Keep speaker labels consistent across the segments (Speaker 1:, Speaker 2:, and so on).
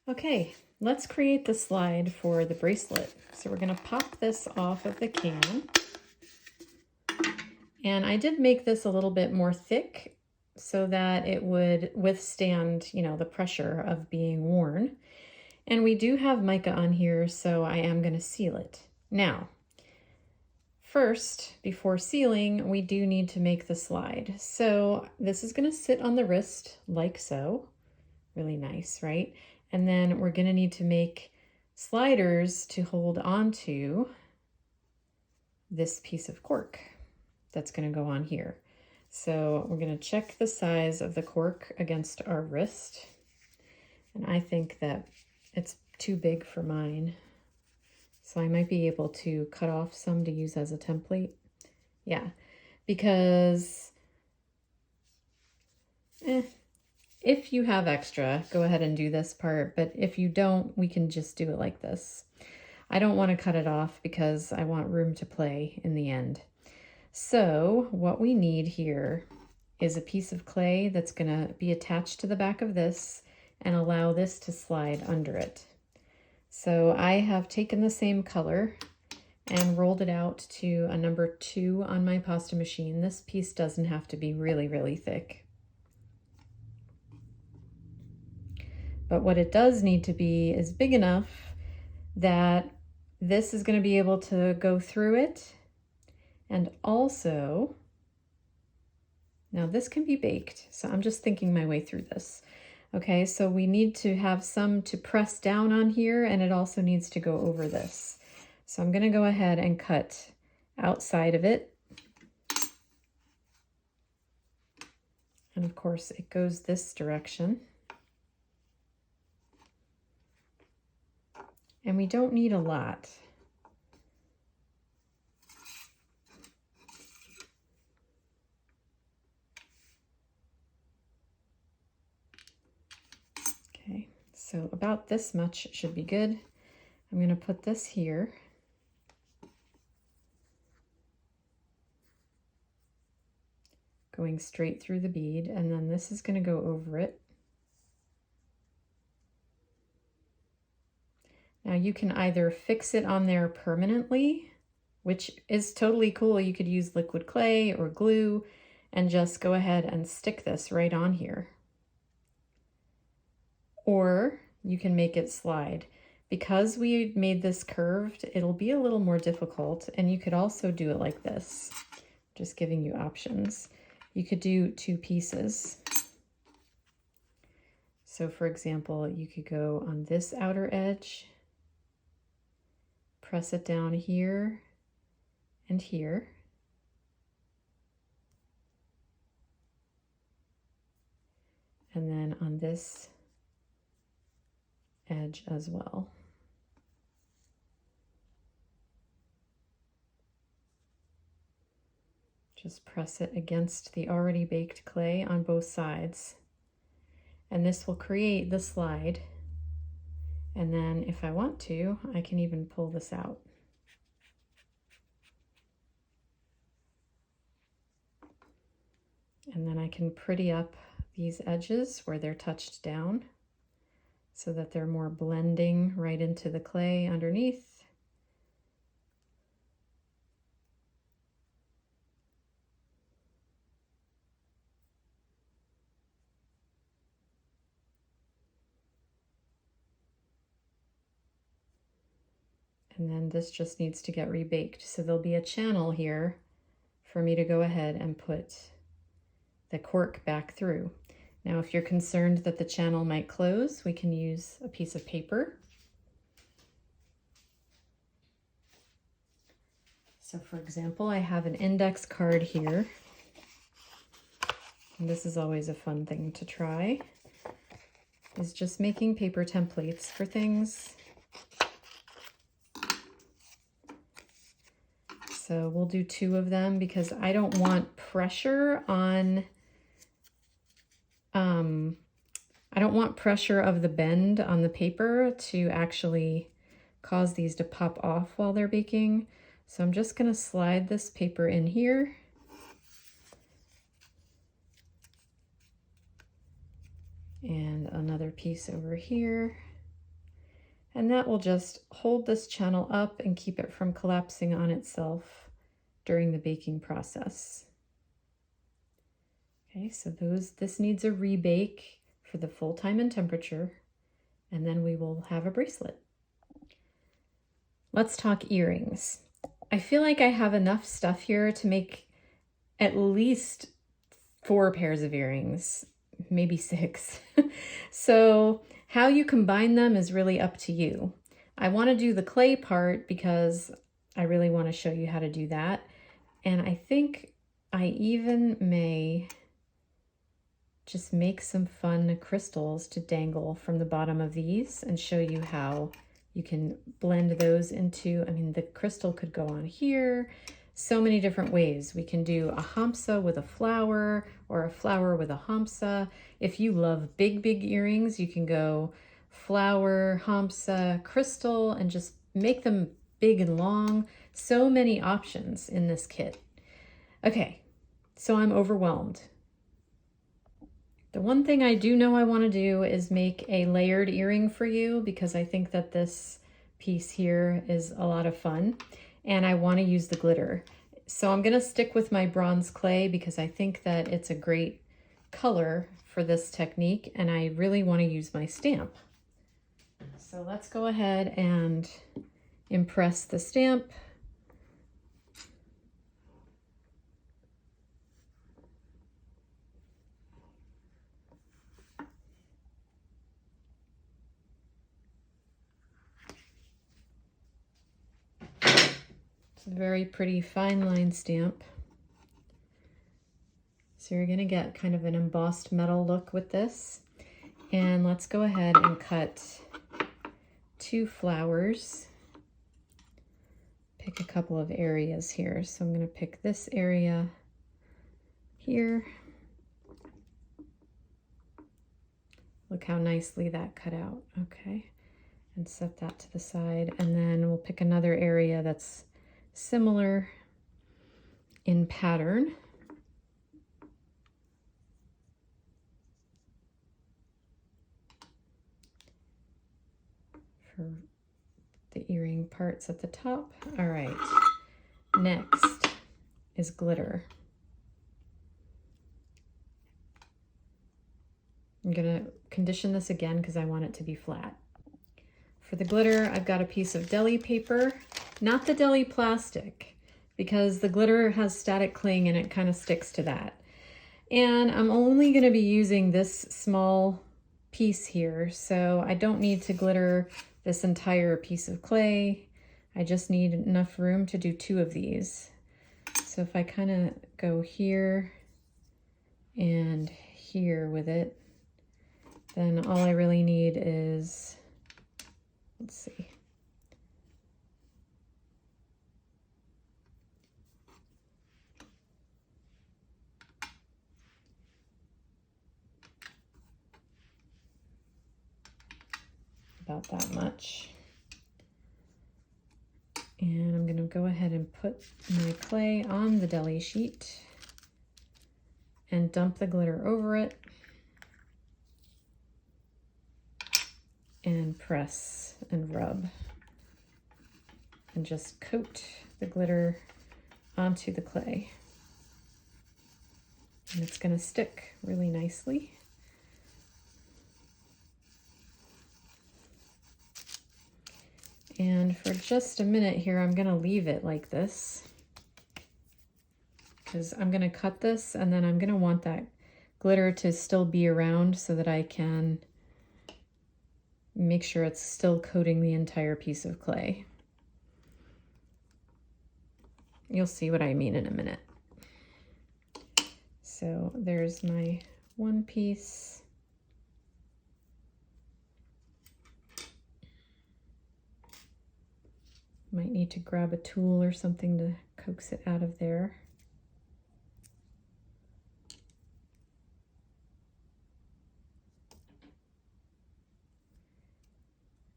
Speaker 1: Okay, let's create the slide for the bracelet. So we're going to pop this off of the can. And I did make this a little bit more thick so that it would withstand, the pressure of being worn. And we do have mica on here, so I am going to seal it. Now, first, before sealing, we do need to make the slide. So this is going to sit on the wrist like so. Really nice, right? And then we're going to need to make sliders to hold onto this piece of cork that's going to go on here. So we're going to check the size of the cork against our wrist. And I think that it's too big for mine. So I might be able to cut off some to use as a template. Yeah, because if you have extra, go ahead and do this part. But if you don't, we can just do it like this. I don't want to cut it off because I want room to play in the end. So what we need here is a piece of clay that's going to be attached to the back of this and allow this to slide under it. So I have taken the same color and rolled it out to a number 2 on my pasta machine. This piece doesn't have to be really, really thick. But what it does need to be is big enough that this is going to be able to go through it. And also, now this can be baked, so I'm just thinking my way through this. Okay, so we need to have some to press down on here, and it also needs to go over this. So I'm going to go ahead and cut outside of it. And of course, it goes this direction. And we don't need a lot. Okay, so about this much should be good. I'm going to put this here. Going straight through the bead, and then this is going to go over it. Now you can either fix it on there permanently, which is totally cool. You could use liquid clay or glue and just go ahead and stick this right on here. Or you can make it slide. Because we made this curved, it'll be a little more difficult, and you could also do it like this. Just giving you options. You could do 2 pieces. So for example, you could go on this outer edge, press it down here and here. And then on this edge as well. Just press it against the already baked clay on both sides. And this will create the slide. And then if I want to, I can even pull this out. And then I can pretty up these edges where they're touched down so that they're more blending right into the clay underneath. And then this just needs to get rebaked. So there'll be a channel here for me to go ahead and put the cork back through. Now, if you're concerned that the channel might close, we can use a piece of paper. So for example, I have an index card here. And this is always a fun thing to try, is just making paper templates for things. So we'll do 2 of them because I don't want pressure on, I don't want pressure of the bend on the paper to actually cause these to pop off while they're baking. So I'm just going to slide this paper in here. And another piece over here. And that will just hold this channel up and keep it from collapsing on itself during the baking process. Okay, so this needs a rebake for the full time and temperature, and then we will have a bracelet. Let's talk earrings. I feel like I have enough stuff here to make at least 4 pairs of earrings, maybe 6. So how you combine them is really up to you. I want to do the clay part because I really want to show you how to do that. And I think I even may just make some fun crystals to dangle from the bottom of these and show you how you can blend those into, I mean, the crystal could go on here. So many different ways. We can do a hamsa with a flower or a flower with a hamsa. If you love big earrings, you can go flower, hamsa, crystal, and just make them big and long. So many options in this kit. Okay, so I'm overwhelmed. The one thing I do know I want to do is make a layered earring for you because I think that this piece here is a lot of fun and I want to use the glitter. So I'm going to stick with my bronze clay because I think that it's a great color for this technique and I really want to use my stamp. So let's go ahead and impress the stamp. It's a very pretty fine line stamp. So you're going to get kind of an embossed metal look with this. And let's go ahead and cut 2 flowers. Pick a couple of areas here. So I'm going to pick this area here. Look how nicely that cut out. Okay. And set that to the side. And then we'll pick another area that's similar in pattern. For the earring parts at the top. All right, next is glitter. I'm gonna condition this again because I want it to be flat. For the glitter, I've got a piece of deli paper, not the deli plastic, because the glitter has static cling and it kind of sticks to that. And I'm only gonna be using this small piece here, so I don't need to glitter this entire piece of clay. I just need enough room to do 2 of these. So if I kind of go here and here with it, then all I really need is, let's see. About that much. And I'm going to go ahead and put my clay on the deli sheet and dump the glitter over it and press and rub and just coat the glitter onto the clay. And it's going to stick really nicely. And for just a minute here, I'm going to leave it like this because I'm going to cut this and then I'm going to want that glitter to still be around so that I can make sure it's still coating the entire piece of clay. You'll see what I mean in a minute. So there's my one piece. Might need to grab a tool or something to coax it out of there.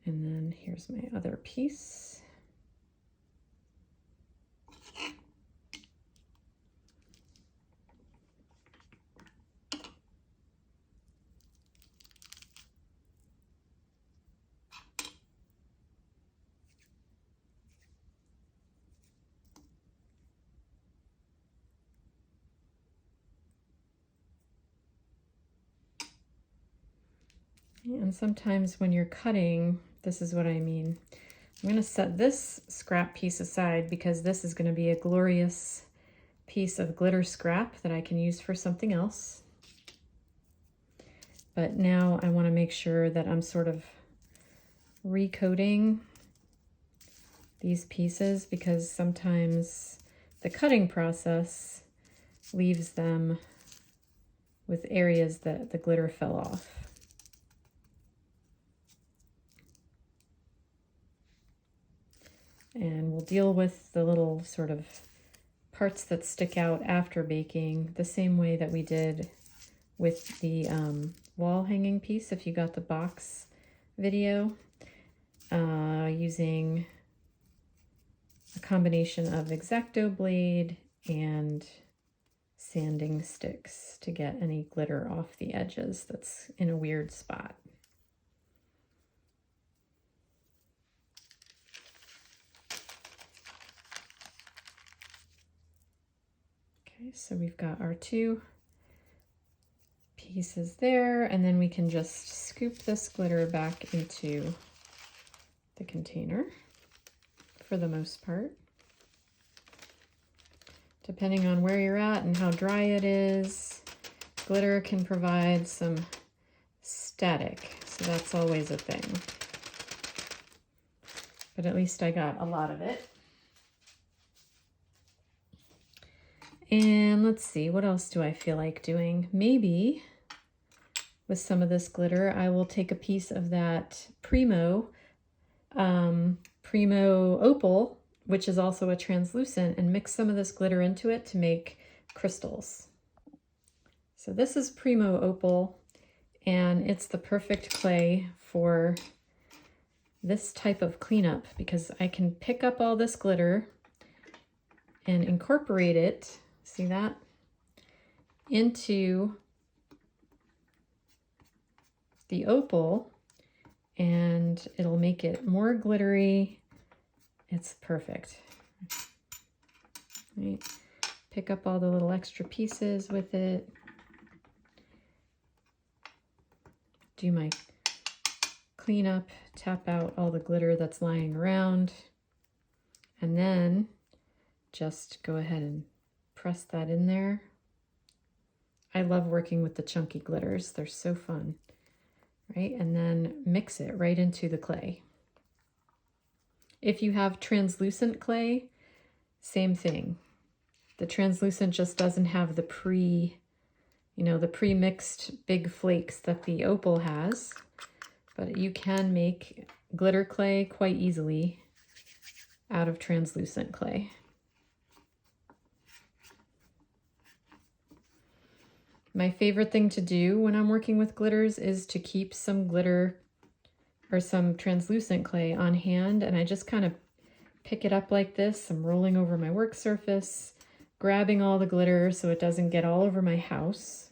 Speaker 1: And then here's my other piece. And sometimes when you're cutting, this is what I mean. I'm going to set this scrap piece aside because this is going to be a glorious piece of glitter scrap that I can use for something else. But now I want to make sure that I'm sort of recoating these pieces because sometimes the cutting process leaves them with areas that the glitter fell off. And we'll deal with the little sort of parts that stick out after baking the same way that we did with the wall hanging piece, if you got the box video, using a combination of X-Acto blade and sanding sticks to get any glitter off the edges that's in a weird spot. Okay, so we've got our two pieces there, and then we can just scoop this glitter back into the container for the most part. Depending on where you're at and how dry it is, glitter can provide some static, so that's always a thing. But at least I got a lot of it. And let's see, what else do I feel like doing? Maybe with some of this glitter, I will take a piece of that Primo Opal, which is also a translucent, and mix some of this glitter into it to make crystals. So this is Primo Opal, and it's the perfect clay for this type of cleanup because I can pick up all this glitter and incorporate it, see that, into the opal, and it'll make it more glittery. It's perfect. Right. Pick up all the little extra pieces with it. Do my cleanup, tap out all the glitter that's lying around, and then just go ahead and press that in there. I love working with the chunky glitters. They're so fun, right? And then mix it right into the clay. If you have translucent clay, same thing. The translucent just doesn't have the pre-mixed big flakes that the opal has, but you can make glitter clay quite easily out of translucent clay. My favorite thing to do when I'm working with glitters is to keep some glitter or some translucent clay on hand, and I just kind of pick it up like this. I'm rolling over my work surface, grabbing all the glitter so it doesn't get all over my house,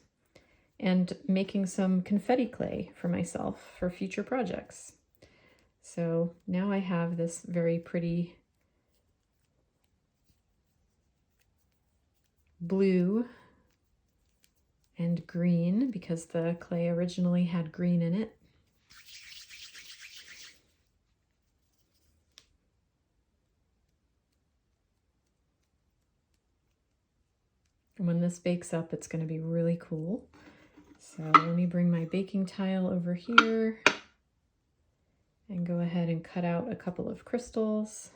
Speaker 1: and making some confetti clay for myself for future projects. So now I have this very pretty blue and green because the clay originally had green in it. And when this bakes up, it's going to be really cool. So let me bring my baking tile over here and go ahead and cut out a couple of crystals.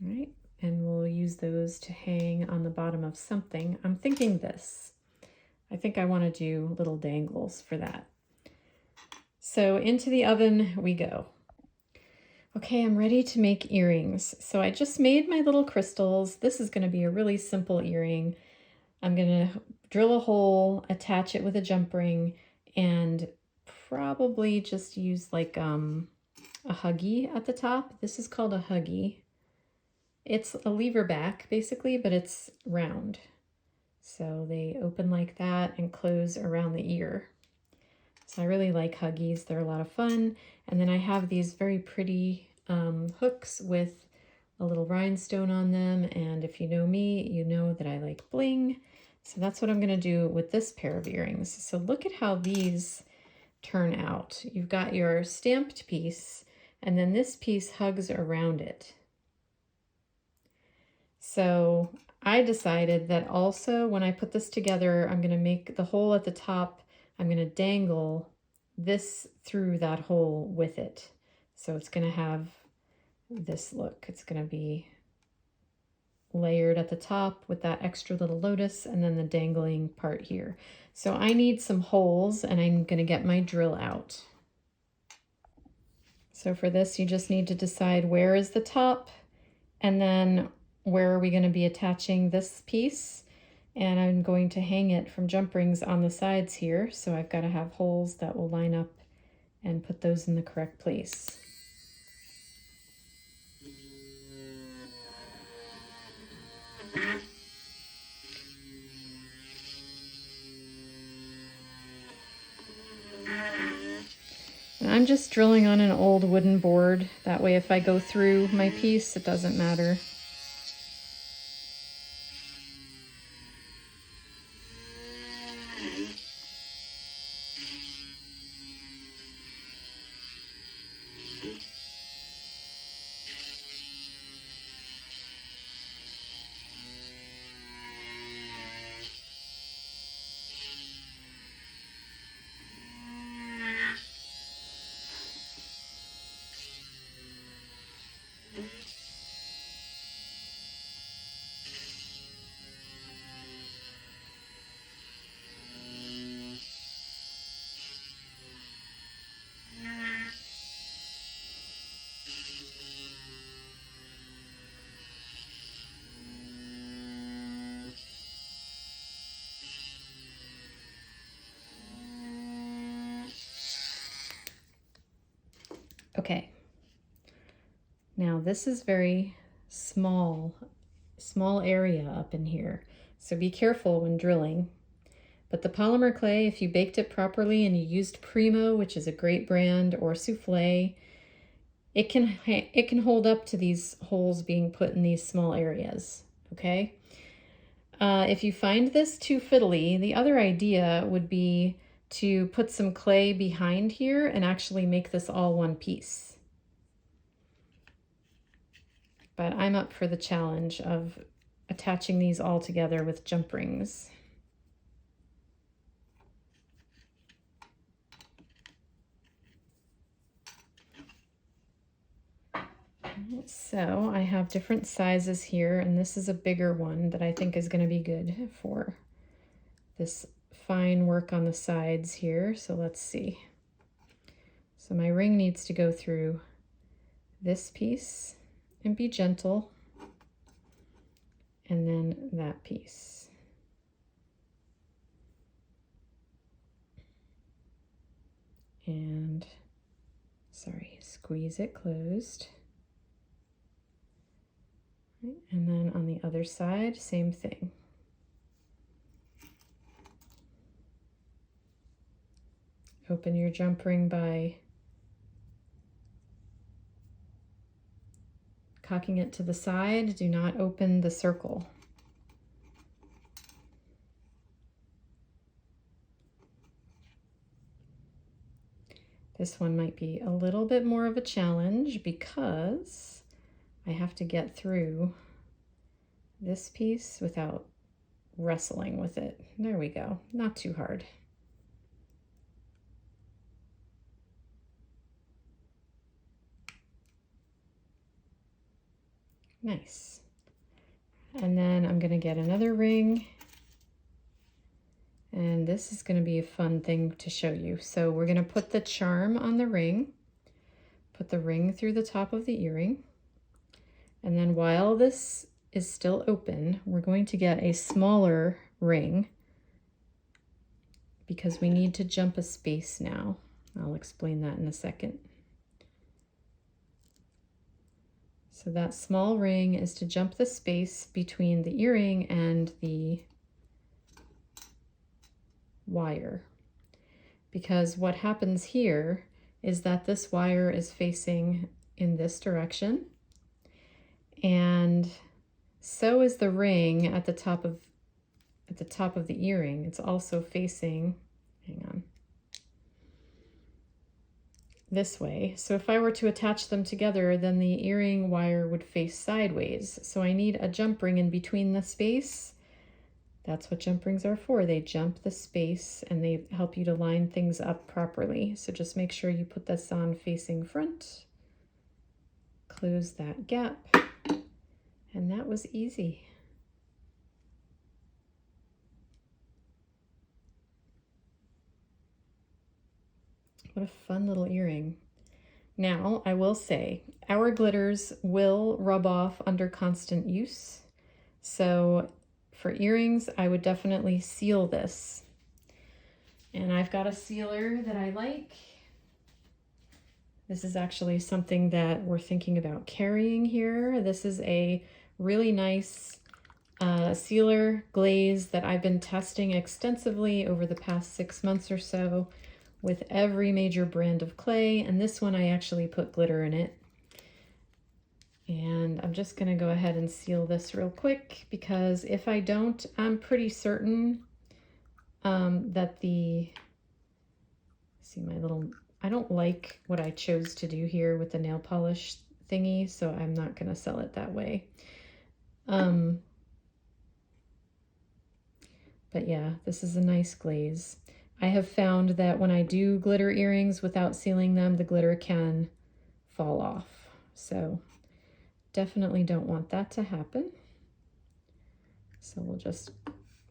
Speaker 1: All right, and we'll use those to hang on the bottom of something. I'm thinking this. I think I want to do little dangles for that. So into the oven we go. Okay, I'm ready to make earrings. So I just made my little crystals. This is going to be a really simple earring. I'm going to drill a hole, attach it with a jump ring, and probably just use like a huggy at the top. This is called a huggy. It's a lever back basically, but it's round. So they open like that and close around the ear. So I really like huggies. They're a lot of fun. And then I have these very pretty hooks with a little rhinestone on them. And if you know me, you know that I like bling. So that's what I'm gonna do with this pair of earrings. So look at how these turn out. You've got your stamped piece, and then this piece hugs around it. So I decided that also when I put this together, I'm gonna make the hole at the top, I'm gonna dangle this through that hole with it. So it's gonna have this look. It's gonna be layered at the top with that extra little lotus and then the dangling part here. So I need some holes and I'm gonna get my drill out. So for this, you just need to decide where is the top and then where are we gonna be attaching this piece. And I'm going to hang it from jump rings on the sides here. So I've gotta have holes that will line up and put those in the correct place. And I'm just drilling on an old wooden board. That way if I go through my piece, it doesn't matter. Okay, now this is very small area up in here. So be careful when drilling. But the polymer clay, if you baked it properly and you used Primo, which is a great brand, or Souffle, it can hold up to these holes being put in these small areas, okay? If you find this too fiddly, the other idea would be to put some clay behind here and actually make this all one piece. But I'm up for the challenge of attaching these all together with jump rings. So I have different sizes here, and this is a bigger one that I think is going to be good for this fine work on the sides here. So let's see. So my ring needs to go through this piece and be gentle, and then that piece. And sorry, squeeze it closed. And then on the other side, same thing. Open your jump ring by cocking it to the side. Do not open the circle. This one might be a little bit more of a challenge because I have to get through this piece without wrestling with it. There we go, not too hard. Nice. And then I'm gonna get another ring, and this is gonna be a fun thing to show you. So we're gonna put the charm on the ring, put the ring through the top of the earring, and then while this is still open, we're going to get a smaller ring because we need to jump a space now. I'll explain that in a second. So that small ring is to jump the space between the earring and the wire. Because what happens here is that this wire is facing in this direction, And so is the ring at the top of the earring. It's also facing, hang on, this way. So if I were to attach them together, then the earring wire would face sideways. So I need a jump ring in between the space. That's what jump rings are for. They jump the space and they help you to line things up properly. So just make sure you put this on facing front, close that gap, and that was easy. What a fun little earring. Now, I will say, our glitters will rub off under constant use. So for earrings, I would definitely seal this. And I've got a sealer that I like. This is actually something that we're thinking about carrying here. This is a really nice sealer glaze that I've been testing extensively over the past 6 months or so with every major brand of clay. And this one I actually put glitter in it. And I'm just gonna go ahead and seal this real quick, because if I don't, I'm pretty certain that I don't like what I chose to do here with the nail polish thingy, so I'm not gonna sell it that way. But yeah, this is a nice glaze. I have found that when I do glitter earrings without sealing them, the glitter can fall off. So definitely don't want that to happen. So we'll just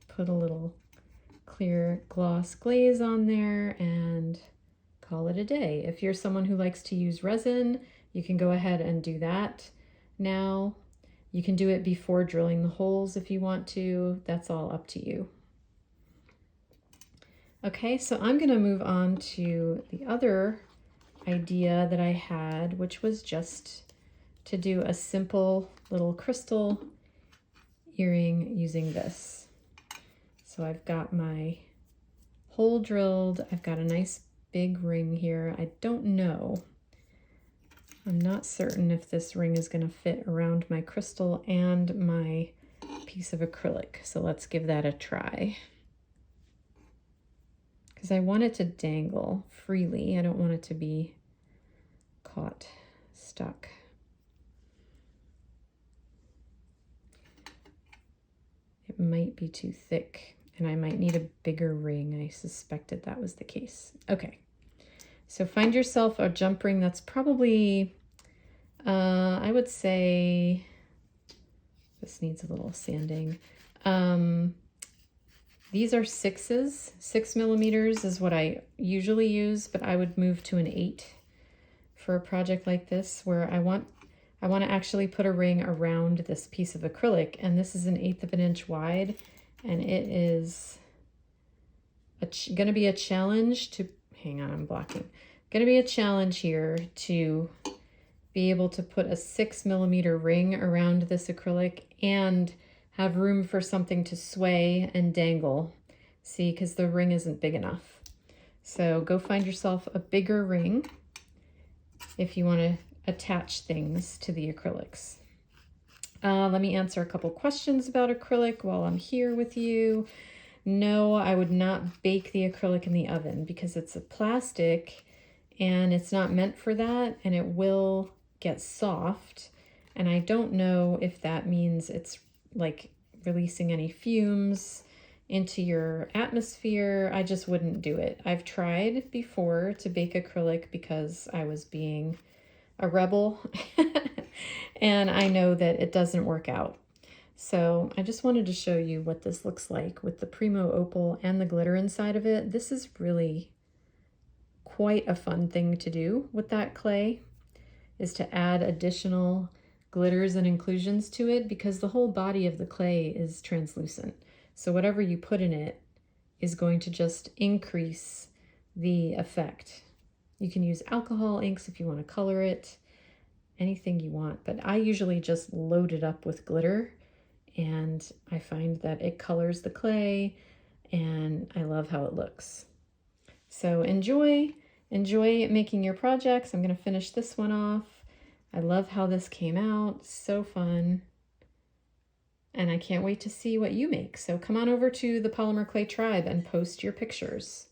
Speaker 1: put a little clear gloss glaze on there and call it a day. If you're someone who likes to use resin, you can go ahead and do that now. You can do it before drilling the holes if you want to. That's all up to you. Okay, so I'm going to move on to the other idea that I had, which was just to do a simple little crystal earring using this. So I've got my hole drilled. I've got a nice big ring here. I don't know. I'm not certain if this ring is going to fit around my crystal and my piece of acrylic. So let's give that a try. Because I want it to dangle freely. I don't want it to be caught, stuck. It might be too thick and I might need a bigger ring. I suspected that was the case. Okay, so find yourself a jump ring that's probably, I would say, this needs a little sanding. These are 6s. 6 millimeters is what I usually use, but I would move to an 8 for a project like this, where I want to actually put a ring around this piece of acrylic, and this is 1/8 of an inch wide, and it is going to be a challenge to, hang on, I'm blocking. Going to be a challenge here to be able to put a 6 millimeter ring around this acrylic and have room for something to sway and dangle. See, because the ring isn't big enough. So go find yourself a bigger ring if you want to attach things to the acrylics. Let me answer a couple questions about acrylic while I'm here with you. No, I would not bake the acrylic in the oven because it's a plastic and it's not meant for that, and it will get soft. And I don't know if that means it's like releasing any fumes into your atmosphere. I just wouldn't do it. I've tried before to bake acrylic because I was being a rebel and I know that it doesn't work out. So I just wanted to show you what this looks like with the Primo Opal and the glitter inside of it. This is really quite a fun thing to do with that clay, is to add additional glitters and inclusions to it, because the whole body of the clay is translucent. So whatever you put in it is going to just increase the effect. You can use alcohol inks if you want to color it, anything you want, but I usually just load it up with glitter, and I find that it colors the clay and I love how it looks. So enjoy making your projects. I'm going to finish this one off. I love how this came out. So fun. And I can't wait to see what you make. So come on over to the Polymer Clay Tribe and post your pictures.